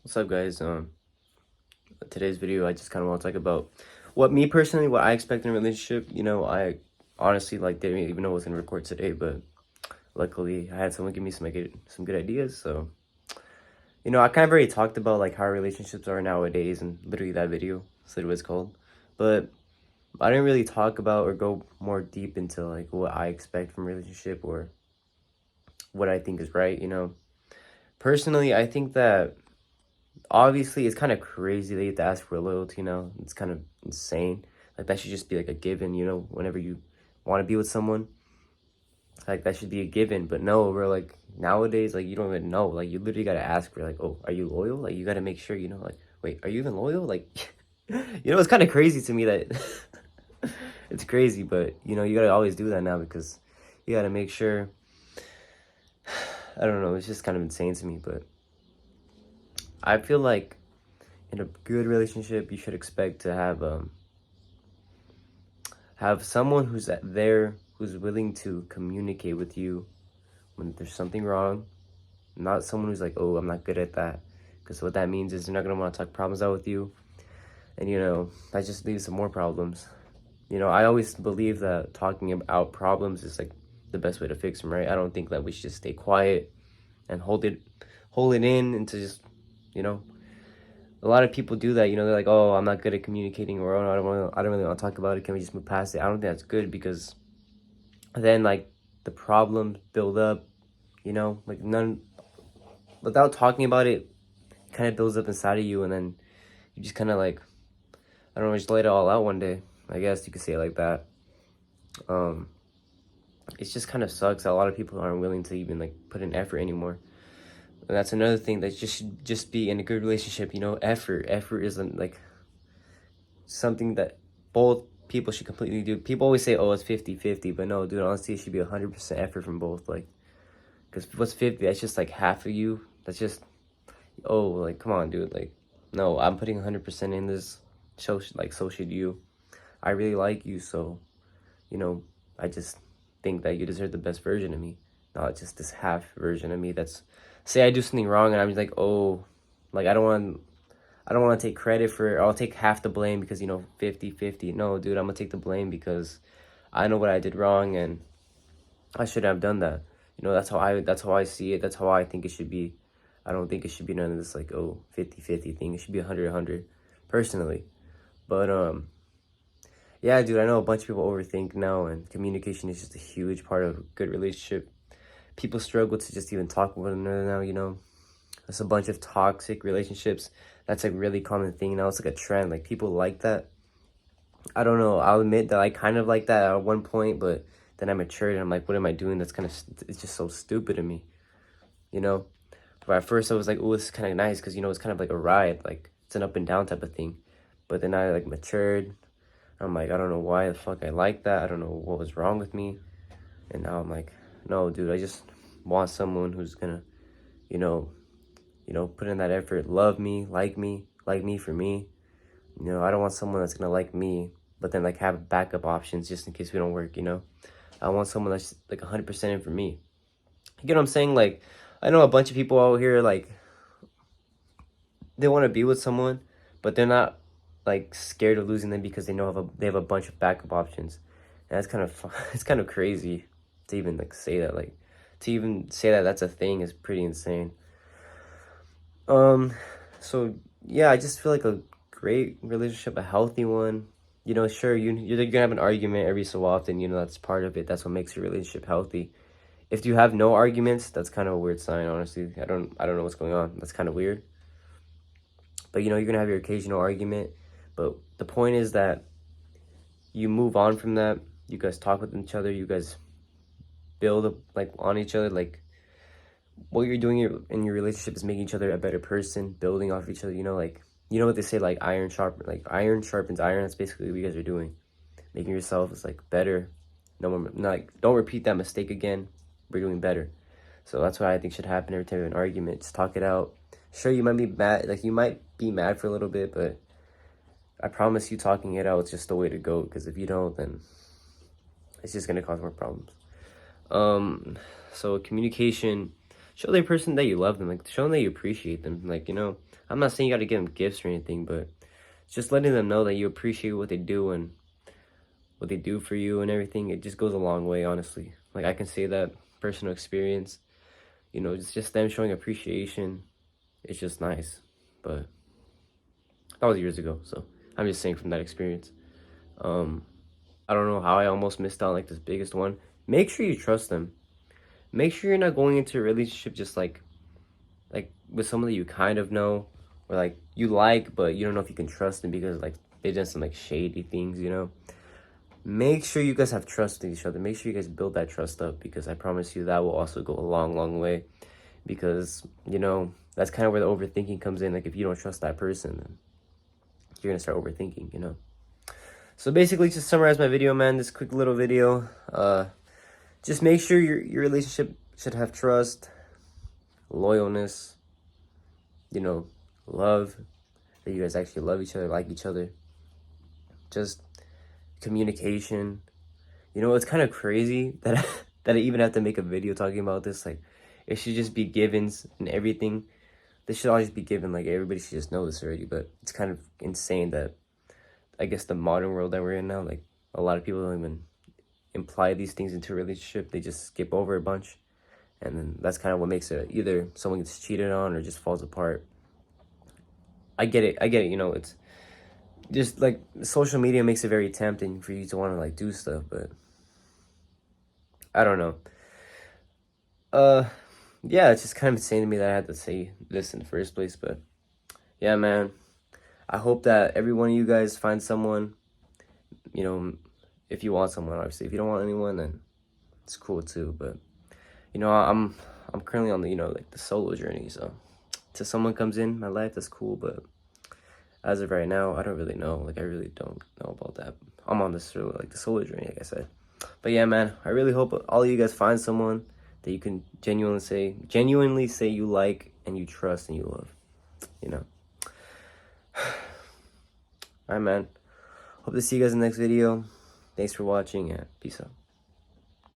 What's up, guys? Today's video, I just kind of want to talk about what me personally, what I expect in a relationship. I honestly didn't even know I was gonna record today, but luckily I had someone give me some good ideas. So I kind of already talked about like how relationships are nowadays, and literally that video said what it's called, but I didn't really talk about or go more deep into like what I expect from a relationship or what I think is right. Personally, I think that obviously it's kind of crazy that you have to ask for loyalty. It's kind of insane. Like that should just be like a given. Whenever you want to be with someone, like that should be a given. But no, we're like nowadays, like you don't even know. Like you literally gotta ask for like, oh, are you loyal? Like you gotta make sure. Like, wait, are you even loyal? Like it's kind of crazy to me that it's crazy, but you gotta always do that now because you gotta make sure. I don't know. It's just kind of insane to me, but I feel like in a good relationship, you should expect to have someone who's willing to communicate with you when there's something wrong. Not someone who's like, oh, I'm not good at that. Because what that means is they're not gonna want to talk problems out with you, and that just leads to more problems. I always believe that talking out problems is like the best way to fix them, right? I don't think that we should just stay quiet and hold it in and to just, you know, a lot of people do that. They're like, oh, I'm not good at communicating, or oh, I don't really want to talk about it. Can we just move past it? I don't think that's good because then like the problems build up, like none without talking about it, kind of builds up inside of you, and then you just kind of like, I don't know, just let it all out one day. I guess you could say it like that. Um, it's just kind of sucks that a lot of people aren't willing to even like put in effort anymore. And that's another thing that just should just be in a good relationship. Effort isn't like something that both people should completely do. People always say, oh, it's 50-50, but no, dude, honestly, it should be 100% effort from both. Like, because what's 50? That's just like half of you. That's just, oh, like, come on, dude. Like, no, I'm putting 100% in this. So should you. I really like you, so, I just think that you deserve the best version of me, not just this half version of me that's, say I do something wrong and I'm just like, oh, like, I don't want to take credit for it. I'll take half the blame because 50-50. No, dude, I'm gonna take the blame because I know what I did wrong and I shouldn't have done that. That's how I see it. That's how I think it should be. I don't think it should be none of this like, oh, 50-50 thing. It should be 100-100 personally. But yeah, dude, I know a bunch of people overthink now, and communication is just a huge part of a good relationship. People struggle to just even talk with one another now. There's a bunch of toxic relationships. That's a really common thing now. It's like a trend. Like people like that. I don't know. I'll admit that I kind of like that at one point, but then I matured and I'm like, what am I doing? It's just so stupid to me, you know? But at first I was like, oh, this is kind of nice because, it's kind of like a ride. Like it's an up and down type of thing. But then I like matured. I'm like, I don't know why the fuck I like that. I don't know what was wrong with me. And now I'm like, no, dude, I just want someone who's gonna, you know, put in that effort, love me for me. I don't want someone that's gonna like me, but then like have backup options just in case we don't work. I want someone that's like 100% in for me. You get what I'm saying? Like, I know a bunch of people out here like they want to be with someone, but they're not like scared of losing them because they have a bunch of backup options. And that's kind of it's kind of crazy to even like say that. Like to even say that that's a thing is pretty insane. So yeah, I just feel like a great relationship, a healthy one. Sure, you're gonna have an argument every so often. That's part of it. That's what makes your relationship healthy. If you have no arguments, that's kind of a weird sign, honestly. I don't know what's going on. That's kind of weird. But you're gonna have your occasional argument. But the point is that you move on from that. You guys talk with each other. You guys build like on each other. Like what you're doing in your relationship is making each other a better person, building off each other. Like what they say, like iron sharpens iron. That's basically what you guys are doing, making yourselves like better. No more, like don't repeat that mistake again. We're doing better. So that's what I think should happen every time you have an argument. Just talk it out. Sure, you might be mad. Like you might be mad for a little bit, but I promise you, talking it out is just the way to go. Because if you don't, then it's just gonna cause more problems. So communication show the person that you love them, like show them that you appreciate them. Like, you know, I'm not saying you got to give them gifts or anything, but just letting them know that you appreciate what they do and what they do for you and everything. It just goes a long way, honestly. Like, I can say that personal experience. You know, it's just them showing appreciation. It's just nice. But that was years ago, so I'm just saying from that experience. I don't know how I almost missed out like this biggest one. Make sure you trust them. Make sure you're not going into a relationship just like with someone that you kind of know or like you like, but you don't know if you can trust them because like they did some like shady things, you know. Make sure you guys have trust in each other. Make sure you guys build that trust up, because I promise you that will also go a long, long way. Because, you know, that's kind of where the overthinking comes in. Like, if you don't trust that person, then you're gonna start overthinking, you know. So basically, to summarize my video, man, this quick little video, just make sure your relationship should have trust, loyalness, you know, love, that you guys actually love each other, like each other, just communication. You know, it's kind of crazy that that I even have to make a video talking about this. Like, it should just be givens and everything. This should always be given. Like, everybody should just know this already. But it's kind of insane that, I guess, the modern world that we're in now, like, a lot of people don't even imply these things into a relationship. They just skip over a bunch. And then that's kind of what makes it either someone gets cheated on or just falls apart. I get it, you know, it's just like social media makes it very tempting for you to want to like do stuff, but I don't know. Yeah, it's just kind of insane to me that I had to say this in the first place, but yeah, man, I hope that every one of you guys find someone, you know, if you want someone. Obviously, if you don't want anyone, then it's cool too, but you know, I'm currently on the, you know, like the solo journey, so till someone comes in my life, that's cool, but as of right now, I don't really know. Like, I really don't know about that. I'm on this like the solo journey, like I said. But yeah, man, I really hope all of you guys find someone that you can genuinely say you like and you trust and you love, you know. All right, man. Hope to see you guys in the next video. Thanks for watching, and peace out.